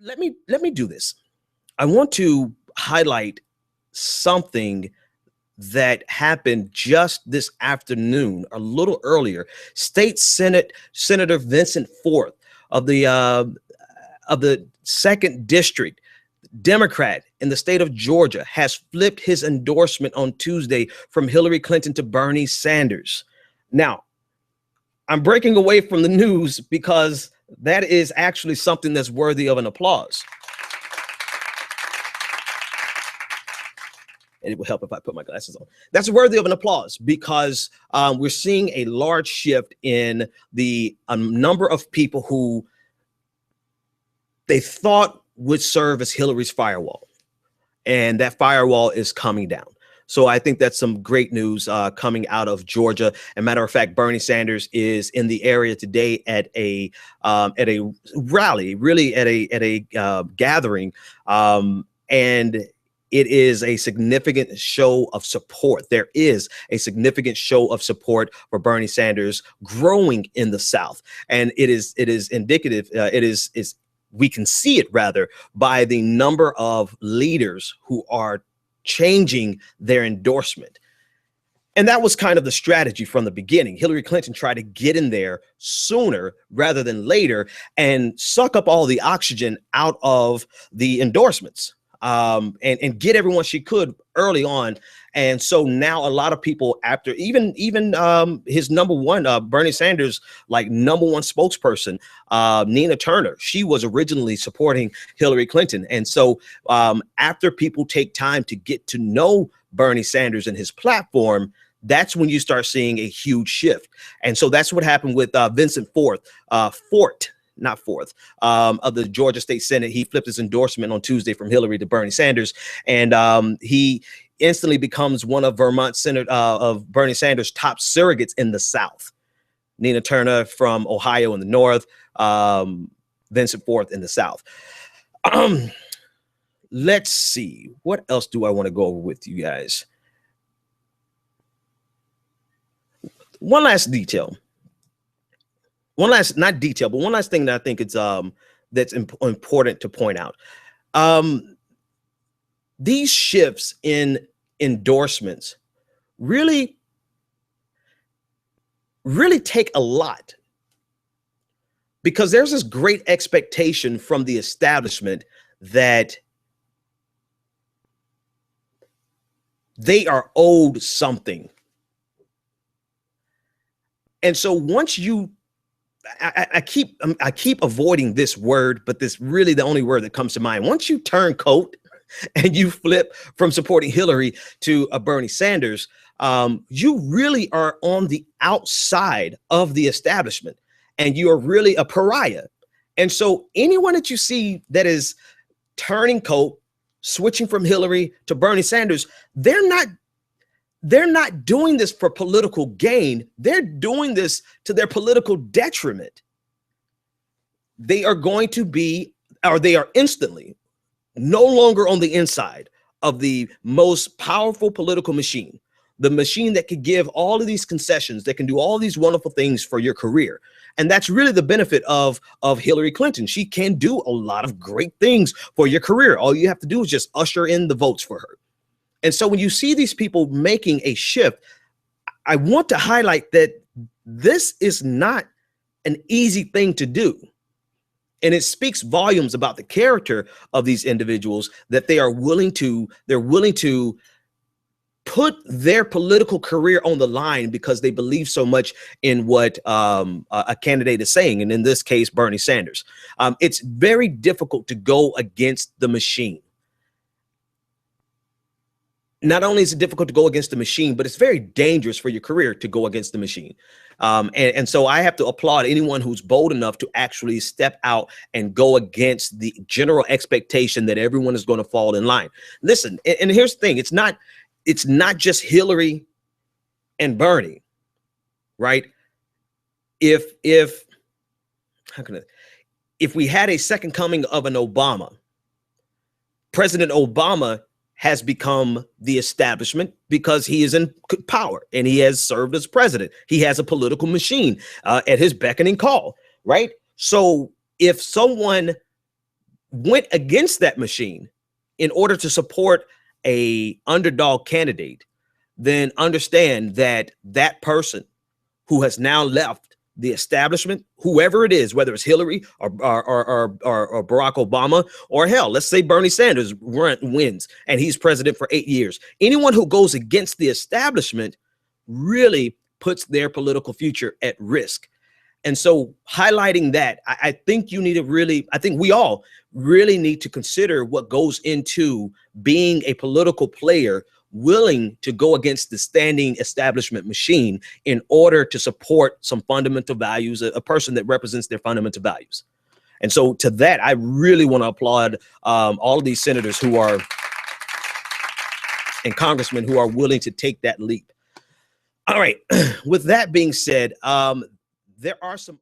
let me do this. I want to highlight something that happened just this afternoon, a little earlier. State Senate Senator Vincent Forth of the second district, Democrat in the state of Georgia, has flipped his endorsement on Tuesday from Hillary Clinton to Bernie Sanders. Now, I'm breaking away from the news because that is actually something that's worthy of an applause. And it will help if I put my glasses on. That's worthy of an applause because we're seeing a large shift in the number of people who they thought would serve as Hillary's firewall. And that firewall is coming down. So I think that's some great news coming out of Georgia. As a matter of fact, Bernie Sanders is in the area today at a rally, really at a gathering, and it is a significant show of support. There is a significant show of support for Bernie Sanders growing in the South, and it is indicative. We can see it rather by the number of leaders who are changing their endorsement. And that was kind of the strategy from the beginning. Hillary Clinton tried to get in there sooner rather than later and suck up all the oxygen out of the endorsements, and get everyone she could early on. And so now a lot of people, after even his number one, Bernie Sanders, like number one spokesperson, Nina Turner, she was originally supporting Hillary Clinton. And so after people take time to get to know Bernie Sanders and his platform, that's when you start seeing a huge shift. And so that's what happened with Vincent Fort, not Forth, of the Georgia State Senate. He flipped his endorsement on Tuesday from Hillary to Bernie Sanders, and he instantly becomes one of of Bernie Sanders' top surrogates in the South. Nina Turner from Ohio in the North, Vincent Forth in the South. Let's see, what else do I want to go over with you guys? One last detail. One last thing that I think it's that's important to point out. These shifts in endorsements really take a lot, because there's this great expectation from the establishment that they are owed something. And so once you, I keep avoiding this word, but this really the only word that comes to mind. Once you turn coat and you flip from supporting Hillary to Bernie Sanders, you really are on the outside of the establishment, and you are really a pariah. And so anyone that you see that is turning coat, switching from Hillary to Bernie Sanders, they're not doing this for political gain. They're doing this to their political detriment. They are going to be, or they are instantly no longer on the inside of the most powerful political machine, the machine that could give all of these concessions, that can do all these wonderful things for your career. And that's really the benefit of Hillary Clinton. She can do a lot of great things for your career. All you have to do is just usher in the votes for her. And so when you see these people making a shift, I want to highlight that this is not an easy thing to do. And it speaks volumes about the character of these individuals, that they're willing to put their political career on the line because they believe so much in what a candidate is saying. And in this case, Bernie Sanders. It's very difficult to go against the machine. Not only is it difficult to go against the machine, but it's very dangerous for your career to go against the machine. And so I have to applaud anyone who's bold enough to actually step out and go against the general expectation that everyone is going to fall in line. Listen, and here's the thing. It's not just Hillary and Bernie, right? If we had a second coming of an Obama, President Obama has become the establishment because he is in power and he has served as president. He has a political machine at his beckoning call, right? So if someone went against that machine in order to support a underdog candidate, then understand that that person who has now left the establishment, whoever it is, whether it's Hillary or Barack Obama, or hell, let's say Bernie Sanders wins and he's president for 8 years. Anyone who goes against the establishment really puts their political future at risk. And so highlighting that, I think you need to really, I think we all really need to consider what goes into being a political player willing to go against the standing establishment machine in order to support some fundamental values, a person that represents their fundamental values. And so to that, I really want to applaud all of these senators who are, and congressmen who are willing to take that leap. All right, with that being said, there are some